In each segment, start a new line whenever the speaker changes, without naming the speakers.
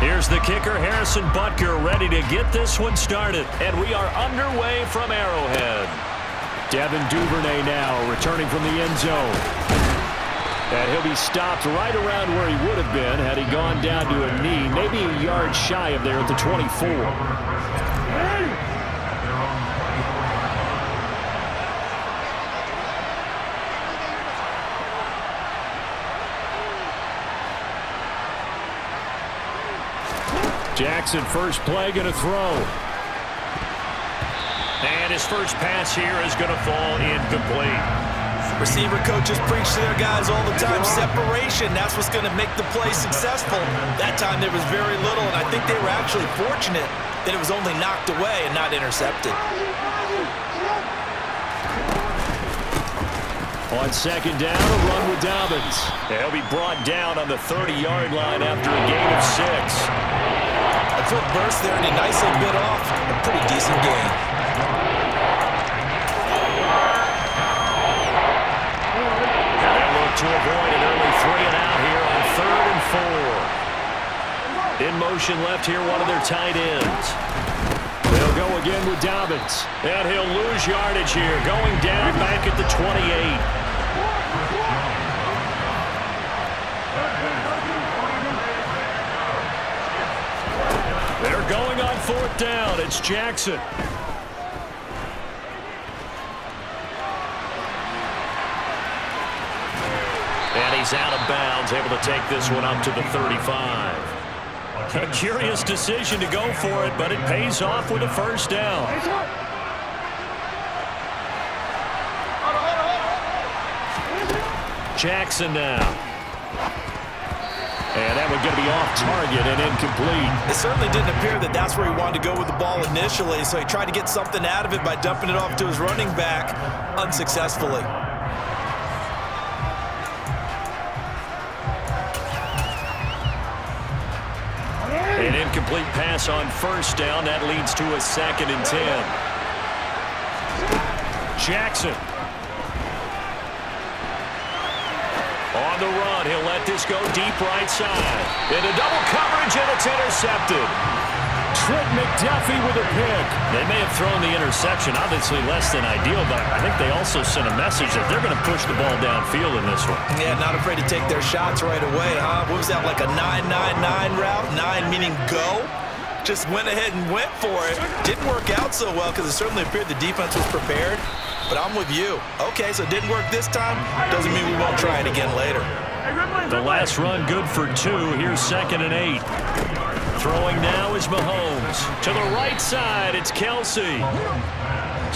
Here's the kicker, Harrison Butker, ready to get this one started. And we are underway from Arrowhead. Devin Duvernay now returning from the end zone. And he'll be stopped right around where he would have been had he gone down to a knee, maybe a yard shy of there at the 24. Jackson, first play, going to throw. And his first pass here is going to fall incomplete.
Receiver coaches preach to their guys all the time. Separation, that's what's going to make the play successful. That time there was very little, and I think they were actually fortunate that it was only knocked away and not intercepted.
On second down, a run with Dobbins. He'll be brought down on the 30-yard line after a gain of 6.
A quick burst there, and he nicely bit off a pretty decent gain.
And they look to avoid an early 3 and out here on 3rd and 4. In motion left here, one of their tight ends. They'll go again with Dobbins. And he'll lose yardage here, going down back at the 28. They're going on 4th down. It's Jackson. And he's out of bounds, able to take this one up to the 35. A curious decision to go for it, but it pays off with a first down. Jackson now. And that one going to be off target and incomplete.
It certainly didn't appear that that's where he wanted to go with the ball initially, so he tried to get something out of it by dumping it off to his running back unsuccessfully.
An incomplete pass on first down. That leads to a 2nd and 10. Jackson. On the run, he'll let this go deep right side. Into double coverage, and it's intercepted. Trent McDuffie with a pick. They may have thrown the interception, obviously less than ideal, but I think they also sent a message that they're going to push the ball downfield in this one.
Yeah, not afraid to take their shots right away, huh? What was that, like a 9-9-9 route? 9 meaning go? Just went ahead and went for it. Didn't work out so well because it certainly appeared the defense was prepared. But I'm with you. Okay, so it didn't work this time. Doesn't mean we won't try it again later.
The last run good for 2. Here's 2nd and 8. Throwing now is Mahomes. To the right side, it's Kelsey.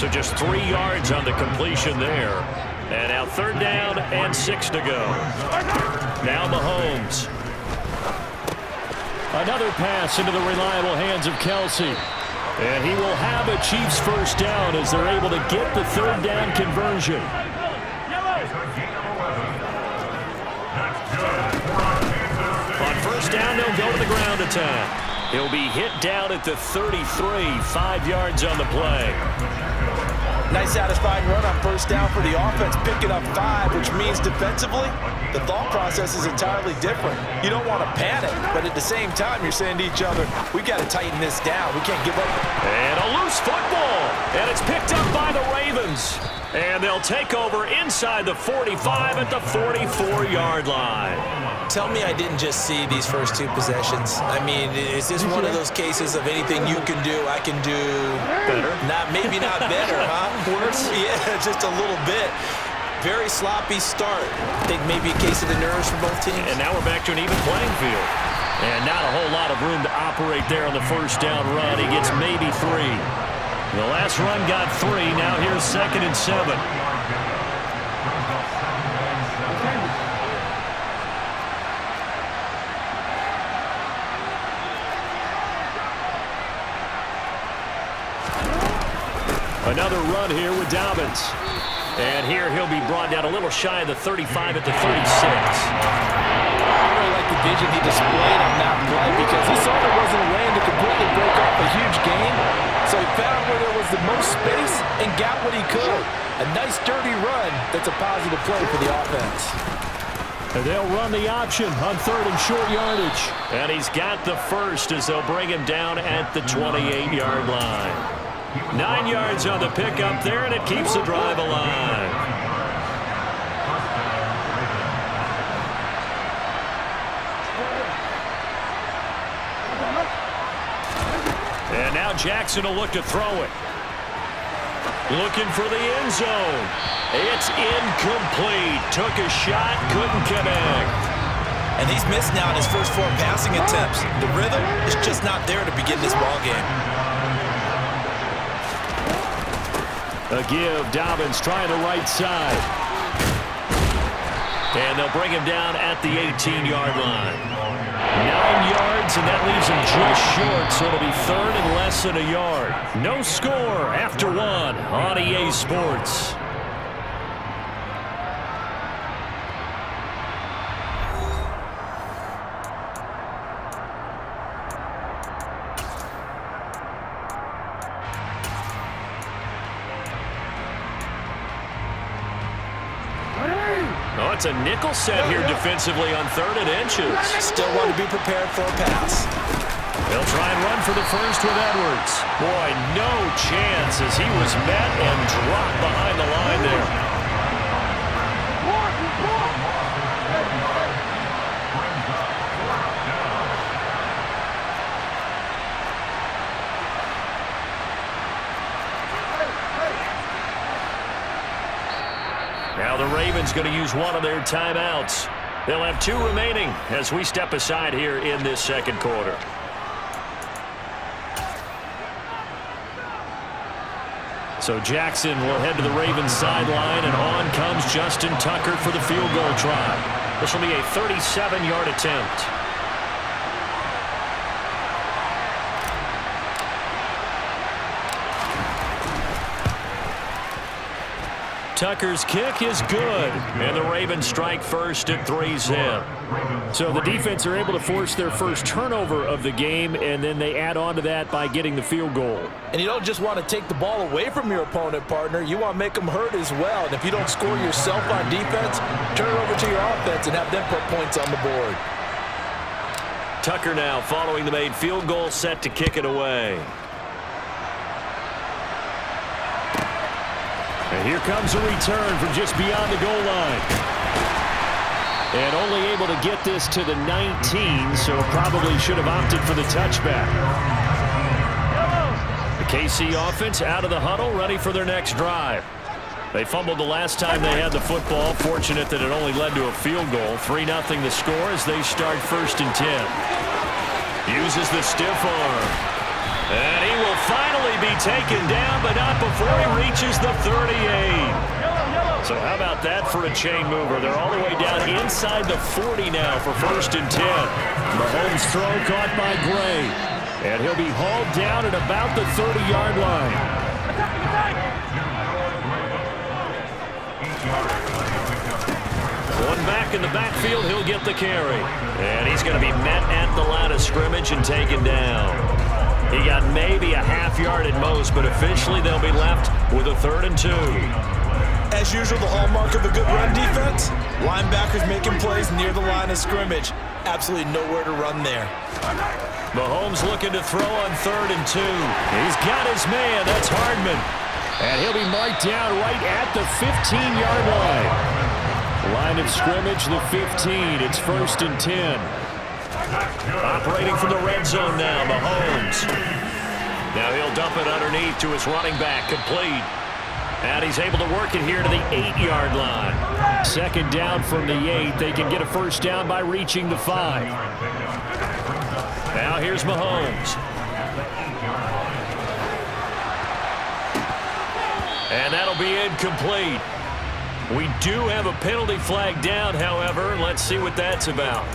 So just 3 yards on the completion there. And now 3rd down and 6 to go. Now Mahomes. Another pass into the reliable hands of Kelsey. And he will have a Chiefs first down as they're able to get the 3rd down conversion. On first down, they'll go to the ground attack. He'll be hit down at the 33, 5 yards on the play.
Nice satisfying run on first down for the offense, picking up 5, which means defensively, the thought process is entirely different. You don't want to panic, but at the same time, you're saying to each other, we've got to tighten this down. We can't give up.
And a loose football, and it's picked up by the Ravens. And they'll take over inside the 45 at the 44-yard line.
Tell me I didn't just see these first 2 possessions. I mean, is this one of those cases of anything you can do, I can do
better?
Maybe not better, huh?
Worse?
Yeah, just a little bit. Very sloppy start. I think maybe a case of the nerves for both teams.
And now we're back to an even playing field. And not a whole lot of room to operate there on the first down run. He gets maybe 3. The last run got 3. Now here's 2nd and 7. Another run here with Dobbins. And here he'll be brought down a little shy of the 35 at the 36.
I really like the vision he displayed on that play because he saw there wasn't a lane to completely break off a huge gain. So he found where there was the most space and got what he could. A nice dirty run that's a positive play for the offense.
And they'll run the option on 3rd and short yardage. And he's got the first as they'll bring him down at the 28-yard line. 9 yards on the pickup there, and it keeps the drive alive. And now Jackson will look to throw it. Looking for the end zone. It's incomplete. Took a shot, couldn't connect.
And he's missed now in his first 4 passing attempts. The rhythm is just not there to begin this ball game.
A give. Dobbins trying the right side. And they'll bring him down at the 18-yard line. 9 yards, and that leaves him just short, so it'll be 3rd and less than a yard. No score after 1 on EA Sports. Oh, it's a nickel set here defensively on 3rd and inches.
Still want to be prepared for a pass.
They'll try and run for the first with Edwards. Boy, no chance as he was met and dropped behind the line there. Now the Ravens going to use one of their timeouts. They'll have 2 remaining as we step aside here in this second quarter. So Jackson will head to the Ravens sideline, and on comes Justin Tucker for the field goal try. This will be a 37-yard attempt. Tucker's kick is good, and the Ravens strike first at 3-zip. So the defense are able to force their first turnover of the game, and then they add on to that by getting the field goal.
And you don't just want to take the ball away from your opponent, partner. You want to make them hurt as well. And if you don't score yourself on defense, turn it over to your offense and have them put points on the board.
Tucker now following the made field goal, set to kick it away. And here comes a return from just beyond the goal line. And only able to get this to the 19, so probably should have opted for the touchback. The KC offense out of the huddle, ready for their next drive. They fumbled the last time they had the football. Fortunate that it only led to a field goal. 3-0 the score as they start 1st and 10. Uses the stiff arm. And he will finally be taken down, but not before he reaches the 38. So how about that for a chain mover? They're all the way down inside the 40 now for 1st and 10. Mahomes' throw caught by Gray. And he'll be hauled down at about the 30-yard line. One back in the backfield, he'll get the carry. And he's going to be met at the line of scrimmage and taken down. He got maybe a half yard at most, but officially they'll be left with a 3rd and 2.
As usual, the hallmark of a good run defense, linebackers making plays near the line of scrimmage. Absolutely nowhere to run there.
Mahomes looking to throw on 3rd and 2. He's got his man. That's Hardman. And he'll be marked down right at the 15-yard line. Line of scrimmage, the 15. It's 1st and 10. Operating from the red zone now, Mahomes. Now he'll dump it underneath to his running back, complete. And he's able to work it here to the 8-yard line. 2nd down from the 8. They can get a 1st down by reaching the 5. Now here's Mahomes. And that'll be incomplete. We do have a penalty flag down, however. Let's see what that's about.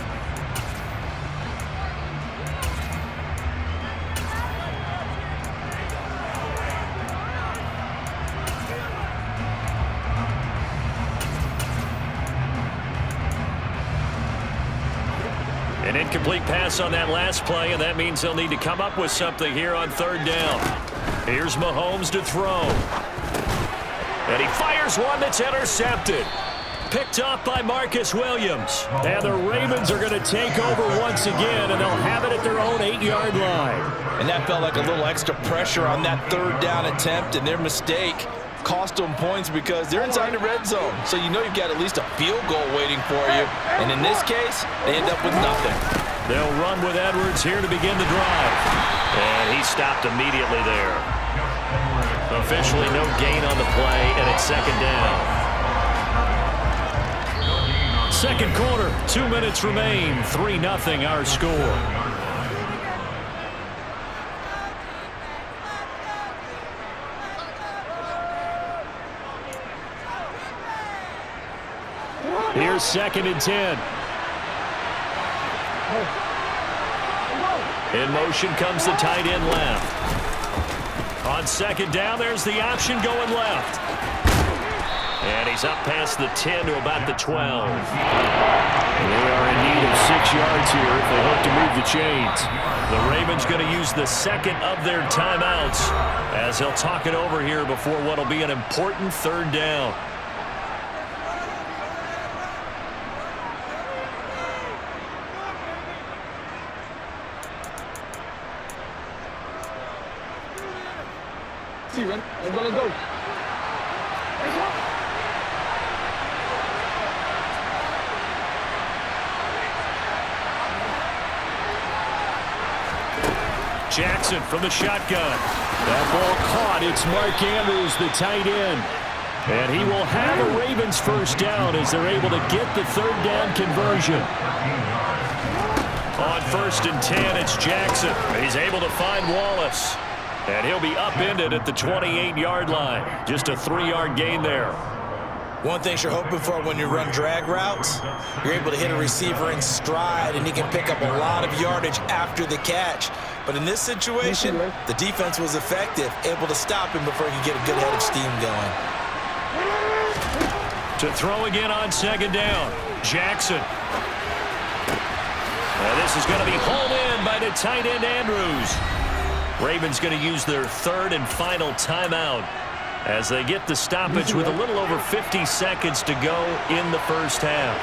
An incomplete pass on that last play, and that means they'll need to come up with something here on 3rd down. Here's Mahomes to throw. And he fires one that's intercepted. Picked off by Marcus Williams. And the Ravens are going to take over once again, and they'll have it at their own 8-yard line.
And that felt like a little extra pressure on that third down attempt, and their mistake cost them points because they're inside the red zone. So you know you've got at least a field goal waiting for you. And in this case, they end up with nothing.
They'll run with Edwards here to begin the drive. And he stopped immediately there. Officially no gain on the play, and it's second down. Second quarter, 2 minutes remain. 3-0 our score. Here's 2nd and 10. In motion comes the tight end left. On second down, there's the option going left. And he's up past the 10 to about the 12. They are in need of 6 yards here if they hope to move the chains. The Ravens going to use the second of their timeouts as they'll talk it over here before what will be an important third down.
Let's go.
Jackson from the shotgun. That ball caught. It's Mark Andrews, the tight end. And he will have a Ravens first down as they're able to get the third down conversion. On 1st and 10, it's Jackson. He's able to find Wallace. And he'll be upended at the 28-yard line. Just a 3-yard gain there.
One thing you're hoping for when you run drag routes, you're able to hit a receiver in stride, and he can pick up a lot of yardage after the catch. But in this situation, the defense was effective, able to stop him before he could get a good head of steam going.
To throw again on second down, Jackson. This is going to be hauled in by the tight end Andrews. Ravens going to use their third and final timeout as they get the stoppage with a little over 50 seconds to go in the first half.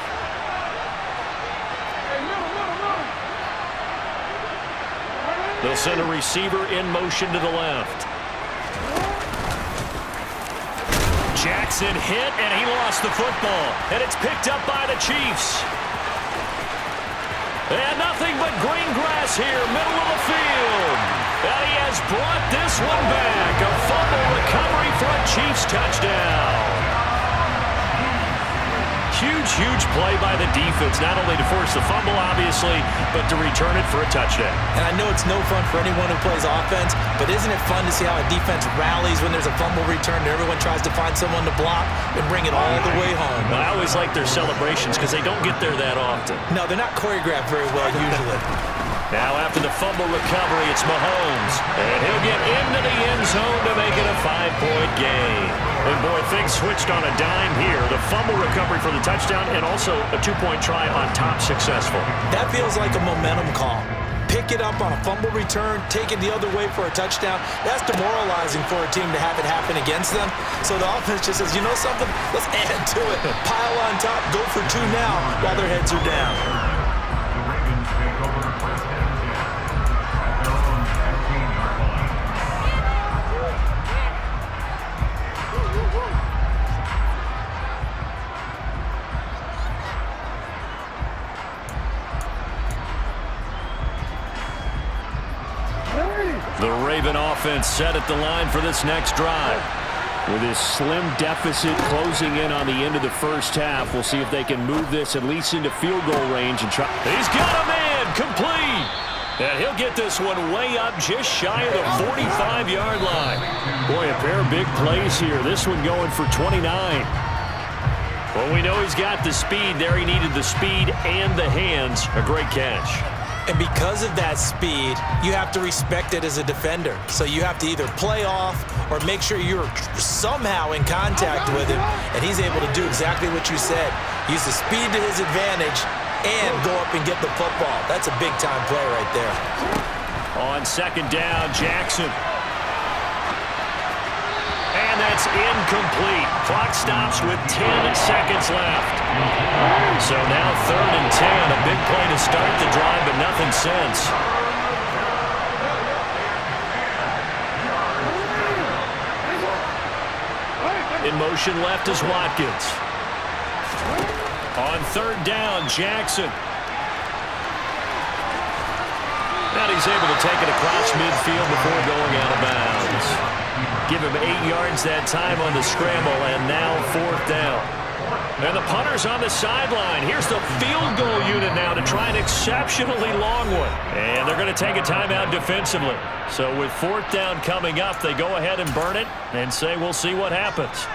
They'll send a receiver in motion to the left. Jackson hit, and he lost the football. And it's picked up by the Chiefs. And nothing but green grass here, middle of the field. And he has brought this one back. A fumble recovery for a Chiefs touchdown. Huge play by the defense, not only to force the fumble, obviously, but to return it for a touchdown.
And I know it's no fun for anyone who plays offense, but isn't it fun to see how a defense rallies when there's a fumble return and everyone tries to find someone to block and bring it all the way home?
I always like their celebrations because they don't get there that often.
No, they're not choreographed very well usually.
Now after the fumble recovery, it's Mahomes. And he'll get into the end zone to make it a 5-point game. And boy, things switched on a dime here. The fumble recovery for the touchdown and also a 2-point try on top successful.
That feels like a momentum call. Pick it up on a fumble return, take it the other way for a touchdown. That's demoralizing for a team to have it happen against them. So the offense just says, you know something? Let's add to it. Pile on top, go for 2 now while their heads are down.
The Raven offense set at the line for this next drive. With his slim deficit closing in on the end of the first half, we'll see if they can move this at least into field goal range and try. He's got a man complete. And he'll get this one way up just shy of the 45-yard line. Boy, a pair of big plays here. This one going for 29. Well, we know he's got the speed there. He needed the speed and the hands. A great catch.
And because of that speed, you have to respect it as a defender. So you have to either play off or make sure you're somehow in contact with him. And he's able to do exactly what you said. Use the speed to his advantage and go up and get the football. That's a big-time play right there.
On second down, Jackson. And And that's incomplete. Clock stops with 10 seconds left. So now 3rd and 10. A big play to start the drive, but nothing since. In motion left is Watkins. On 3rd down, Jackson. And he's able to take it across midfield before going out of bounds. Give him 8 yards that time on the scramble, and now 4th down. And the punter's on the sideline. Here's the field goal unit now to try an exceptionally long one. And they're going to take a timeout defensively. So with 4th down coming up, they go ahead and burn it and say we'll see what happens.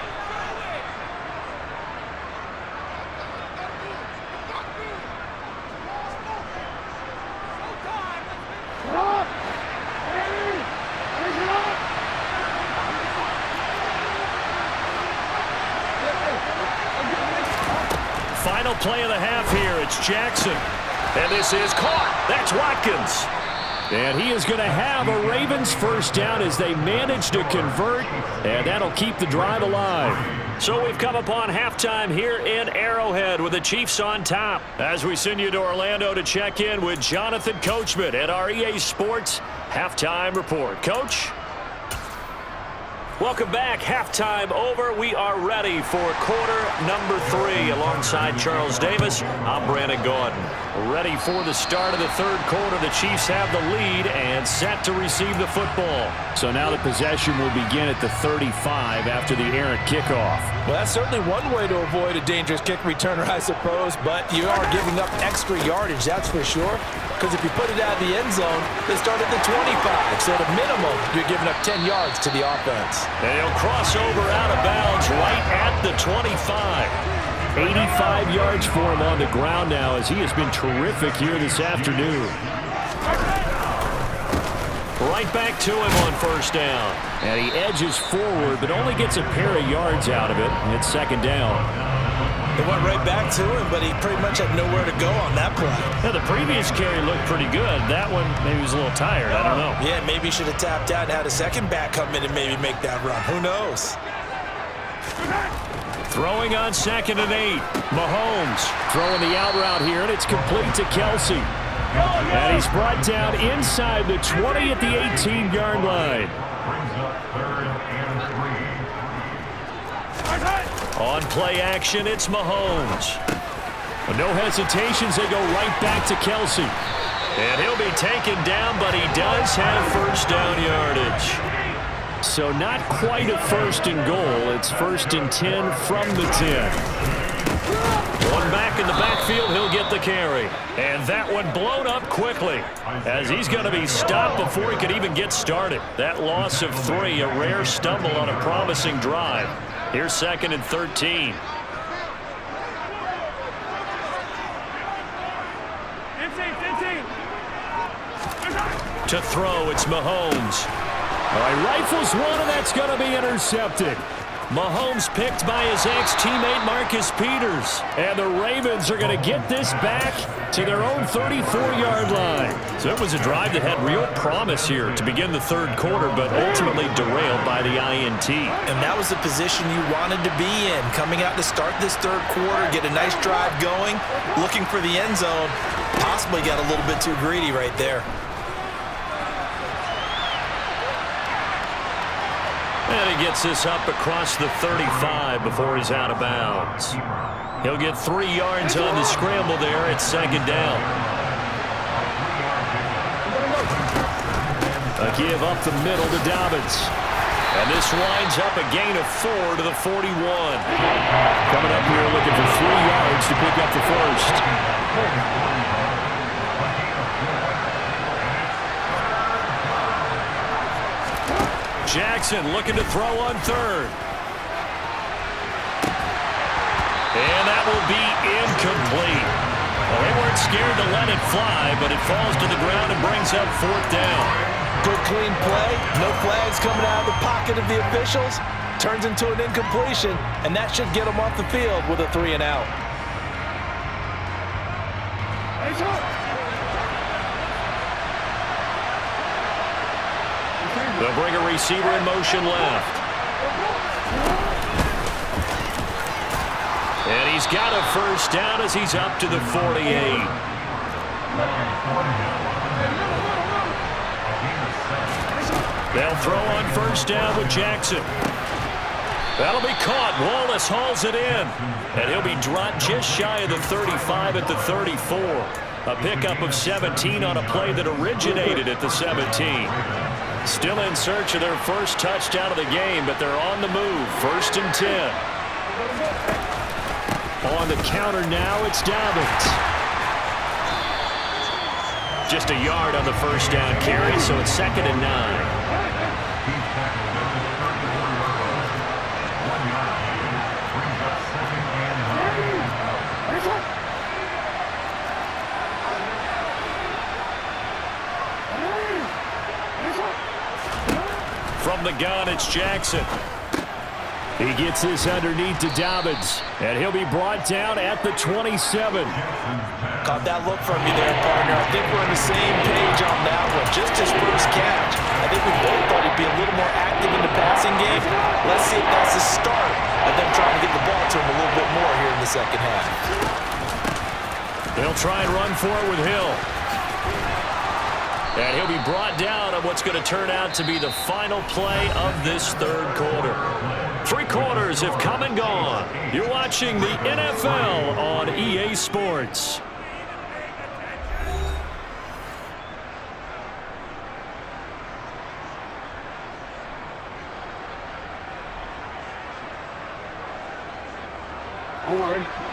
Final play of the half here. It's Jackson. And this is caught. That's Watkins. And he is going to have a Ravens first down as they manage to convert. And that'll keep the drive alive. So we've come upon halftime here in Arrowhead with the Chiefs on top. As we send you to Orlando to check in with Jonathan Coachman at our EA Sports Halftime Report. Coach? Welcome back. Halftime over. We are ready for quarter number 3. Alongside Charles Davis, I'm Brandon Gordon. Ready for the start of the 3rd quarter. The Chiefs have the lead and set to receive the football. So now the possession will begin at the 35 after the errant kickoff.
Well, that's certainly one way to avoid a dangerous kick returner, I suppose, but you are giving up extra yardage, that's for sure. Because if you put it out of the end zone, they start at the 25. So at a minimum, you're giving up 10 yards to the offense.
And he'll cross over out of bounds right at the 25. 85 yards for him on the ground now as he has been terrific here this afternoon. Right back to him on 1st down. And he edges forward but only gets a pair of yards out of it. And it's 2nd down.
It went right back to him, but he pretty much had nowhere to go on that play.
Now, the previous carry looked pretty good. That one, maybe he was a little tired. I don't know.
Yeah, maybe he should have tapped out and had a second back come in and maybe make that run. Who knows?
Throwing on 2nd and 8. Mahomes throwing the out route here, and it's complete to Kelsey. And he's brought down inside the 20 at the 18-yard line. On play action, it's Mahomes. With no hesitations, they go right back to Kelsey. And he'll be taken down, but he does have 1st down yardage. So not quite a 1st and goal. It's 1st and 10 from the 10. One back in the backfield, he'll get the carry. And that one blown up quickly as he's going to be stopped before he could even get started. That loss of 3, a rare stumble on a promising drive. Here's 2nd and 13. To throw, it's Mahomes. All right, rifles one, and that's going to be intercepted. Mahomes picked by his ex-teammate Marcus Peters. And the Ravens are going to get this back to their own 34-yard line. So it was a drive that had real promise here to begin the 3rd quarter, but ultimately derailed by the INT.
And that was the position you wanted to be in. Coming out to start this 3rd quarter, get a nice drive going, looking for the end zone. Possibly got a little bit too greedy right there.
And he gets this up across the 35 before he's out of bounds. He'll get 3 yards on the scramble there at 2nd down. A give up the middle to Dobbins. And this winds up a gain of 4 to the 41. Coming up here looking for 3 yards to pick up the 1st. Jackson looking to throw on 3rd. And that will be incomplete. Well, they weren't scared to let it fly, but it falls to the ground and brings up 4th down.
Good clean play. No flags coming out of the pocket of the officials. Turns into an incompletion, and that should get them off the field with a 3 and out.
They'll bring a receiver in motion left. And he's got a first down as he's up to the 48. They'll throw on first down with Jackson. That'll be caught. Wallace hauls it in. And he'll be dropped just shy of the 35 at the 34. A pickup of 17 on a play that originated at the 17. Still in search of their first touchdown of the game, but they're on the move. 1st and 10. On the counter now, it's Dobbins. Just a yard on the first down carry, so it's 2nd and 9. From the gun, it's Jackson. He gets this underneath to Dobbins, and he'll be brought down at the 27.
Caught that look from you there, partner. I think we're on the same page on that one. Just his first catch. I think we both thought he'd be a little more active in the passing game. Let's see if that's the start of them trying to get the ball to him a little bit more here in the second half.
They'll try and run for it with Hill. And he'll be brought down on what's going to turn out to be the final play of this 3rd quarter. 3 quarters have come and gone. You're watching the NFL on EA Sports.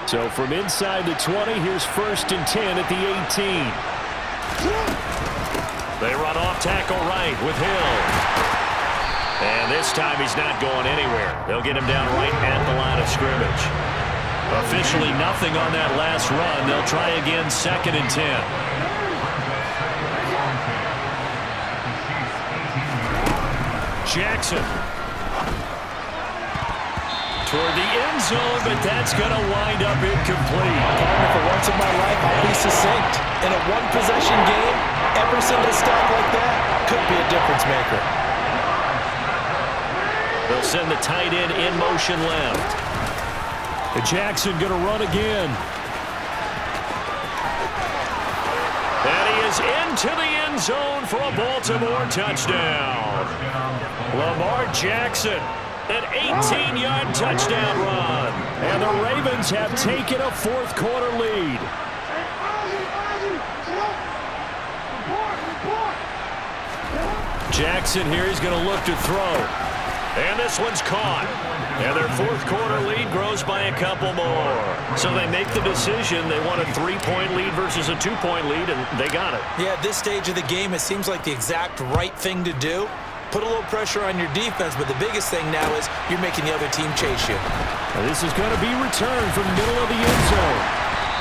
So from inside the 20, here's 1st and 10 at the 18. They run off tackle right with Hill. And this time he's not going anywhere. They'll get him down right at the line of scrimmage. Officially nothing on that last run. They'll try again 2nd and 10. Jackson. Toward the end zone, but that's going to wind up incomplete.
Partner, for once in my life, I'll be succinct. In a one-possession game, every single stop like that could be a difference maker.
They'll send the tight end in motion left. And Jackson going to run again. And he is into the end zone for a Baltimore touchdown. Lamar Jackson, an 18-yard touchdown run. And the Ravens have taken a 4th quarter lead. Jackson here, he's going to look to throw. And this one's caught. And their 4th quarter lead grows by a couple more. So they make the decision. They want a 3-point lead versus a 2-point lead, and they got it.
Yeah, at this stage of the game, it seems like the exact right thing to do. Put a little pressure on your defense, but the biggest thing now is you're making the other team chase you.
And this is going to be returned from the middle of the end zone.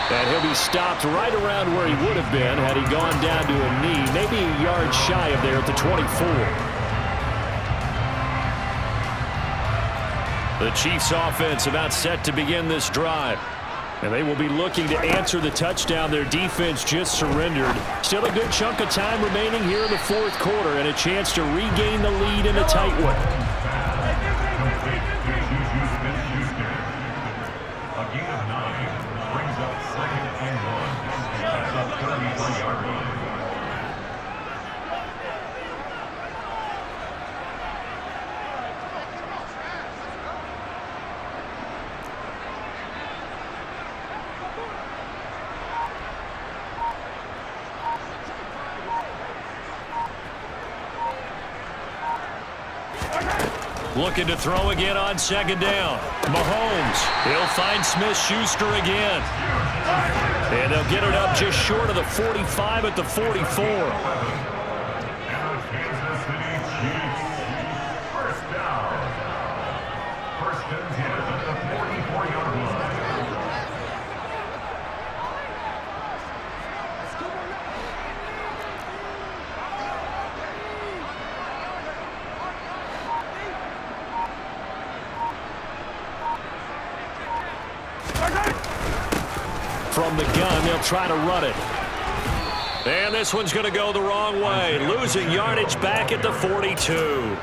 And he'll be stopped right around where he would have been had he gone down to a knee, maybe a yard shy of there at the 24. The Chiefs offense about set to begin this drive. And they will be looking to answer the touchdown their defense just surrendered. Still a good chunk of time remaining here in the 4th quarter and a chance to regain the lead in a tight one.
A gain of 9 brings up 2nd and 1 at the 33-yard line.
Looking to throw again on 2nd down. Mahomes, he'll find Smith-Schuster again. And they'll get it up just short of the 45 at the 44. From the gun, they'll try to run it. And this one's going to go the wrong way, losing yardage back at the 42.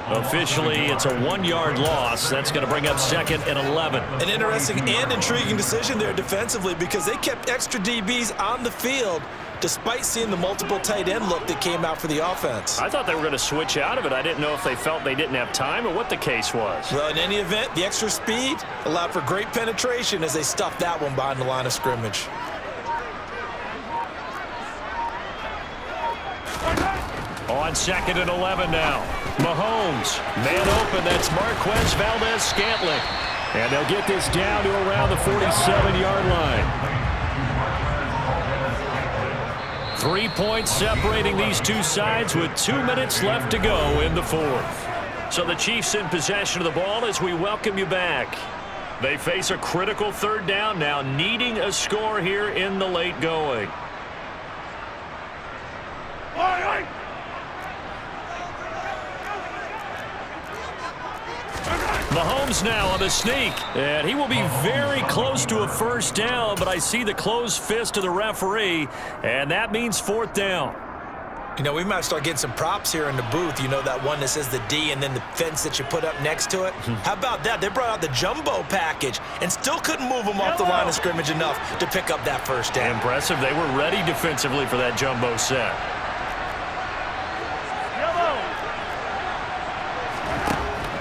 Officially, it's a 1-yard loss. That's going to bring up 2nd and 11.
An interesting and intriguing decision there defensively because they kept extra DBs on the field despite seeing the multiple tight end look that came out for the offense.
I thought they were going to switch out of it. I didn't know if they felt they didn't have time or what the case was.
Well, in any event, the extra speed allowed for great penetration as they stuffed that one behind the line of scrimmage.
On 2nd and 11 now. Mahomes, man open. That's Marquez Valdez-Scantling. And they'll get this down to around the 47-yard line. 3 points separating these two sides with 2 minutes left to go in the 4th. So the Chiefs in possession of the ball as we welcome you back. They face a critical 3rd down now, needing a score here in the late going. Mahomes now on the sneak, and he will be very close to a 1st down, but I see the closed fist of the referee, and that means 4th down.
You know, we might start getting some props here in the booth. You know, that one that says the D and then the fence that you put up next to it? How about that? They brought out the jumbo package and still couldn't move them off the line of scrimmage enough to pick up that 1st down.
Impressive. They were ready defensively for that jumbo set.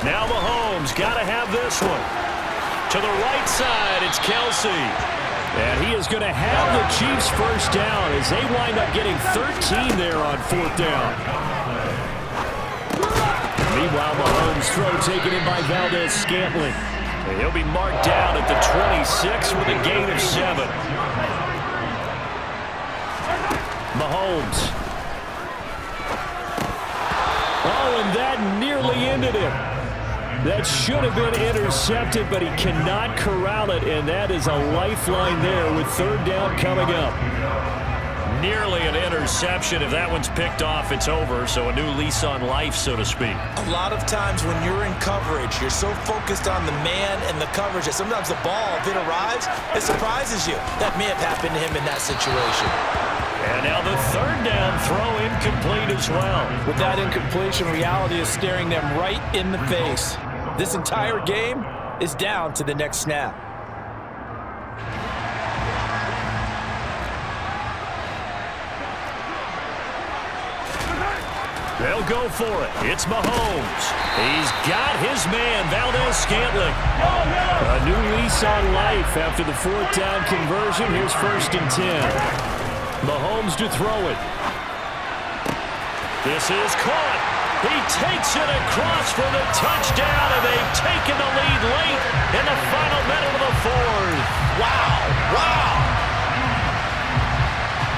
Now Mahomes got to have this one. To the right side, it's Kelsey. And he is going to have the Chiefs 1st down as they wind up getting 13 there on 4th down. Meanwhile, Mahomes' throw taken in by Valdez-Scantling. And he'll be marked down at the 26 with a gain of 7. Mahomes. Oh, and that nearly ended it. That should have been intercepted, but he cannot corral it, and that is a lifeline there with 3rd down coming up. Nearly an interception. If that one's picked off, it's over, so a new lease on life, so to speak.
A lot of times when you're in coverage, you're so focused on the man and the coverage that sometimes the ball, if it arrives, it surprises you. That may have happened to him in that situation.
And now the 3rd down throw incomplete as well.
With that incompletion, reality is staring them right in the face. This entire game is down to the next snap.
They'll go for it. It's Mahomes. He's got his man, Valdez-Scantling. A new lease on life after the 4th down conversion. Here's 1st and 10. Mahomes to throw it. This is caught. He takes it across for the touchdown, and they've taken the lead late in the final minute of the 4th.
Wow. Wow.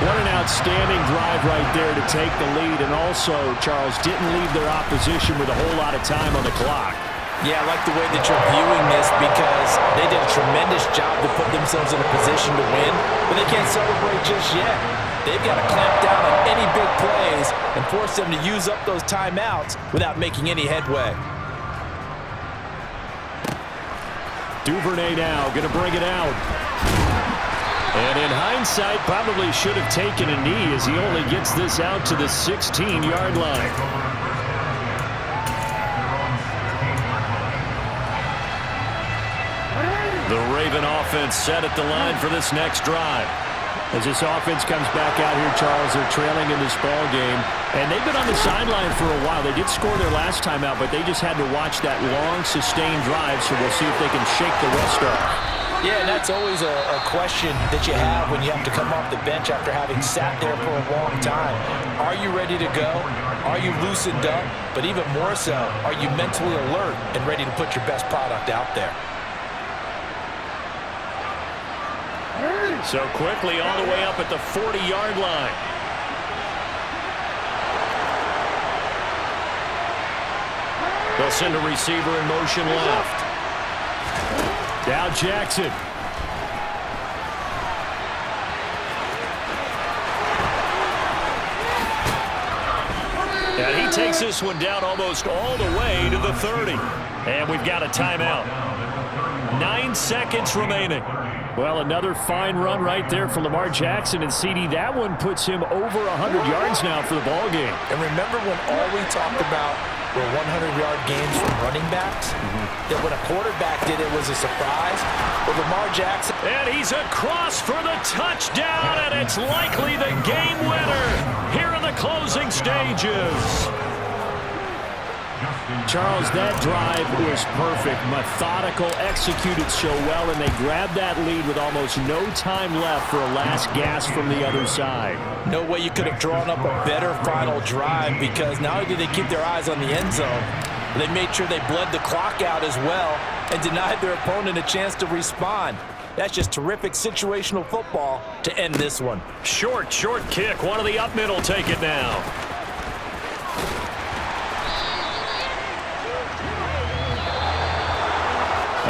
What an outstanding drive right there to take the lead, and also, Charles, didn't leave their opposition with a whole lot of time on the clock.
Yeah, I like the way that you're viewing this because they did a tremendous job to put themselves in a position to win, but they can't celebrate just yet. They've got to clamp down on any big plays and force them to use up those timeouts without making any headway.
Duvernay now going to bring it out. And in hindsight, probably should have taken a knee as he only gets this out to the 16-yard line. The Raven offense set at the line for this next drive. As this offense comes back out here, Charles, they're trailing in this ball game. And they've been on the sideline for a while. They did score their last time out, but they just had to watch that long, sustained drive, so we'll see if they can shake the rust off.
Yeah, and that's always a question that you have when you have to come off the bench after having sat there for a long time. Are you ready to go? Are you loosened up? But even more so, are you mentally alert and ready to put your best product out there?
So quickly all the way up at the 40-yard line. They'll send a receiver in motion left. Now Jackson. And he takes this one down almost all the way to the 30. And we've got a timeout. 9 seconds remaining. Well, another fine run right there for Lamar Jackson, and CD, that one puts him over 100 yards now for the ball game.
And remember when all we talked about were 100-yard games from running backs. That when a quarterback did it was a surprise. But Lamar Jackson.
And he's across for the touchdown, and it's likely the game winner here in the closing stages. Charles, that drive was perfect. Methodical, executed so well, and they grabbed that lead with almost no time left for a last gasp from the other side.
No way you could have drawn up a better final drive, because not only did they keep their eyes on the end zone, they made sure they bled the clock out as well and denied their opponent a chance to respond. That's just terrific situational football to end this one.
Short kick. One of the up middle take it now.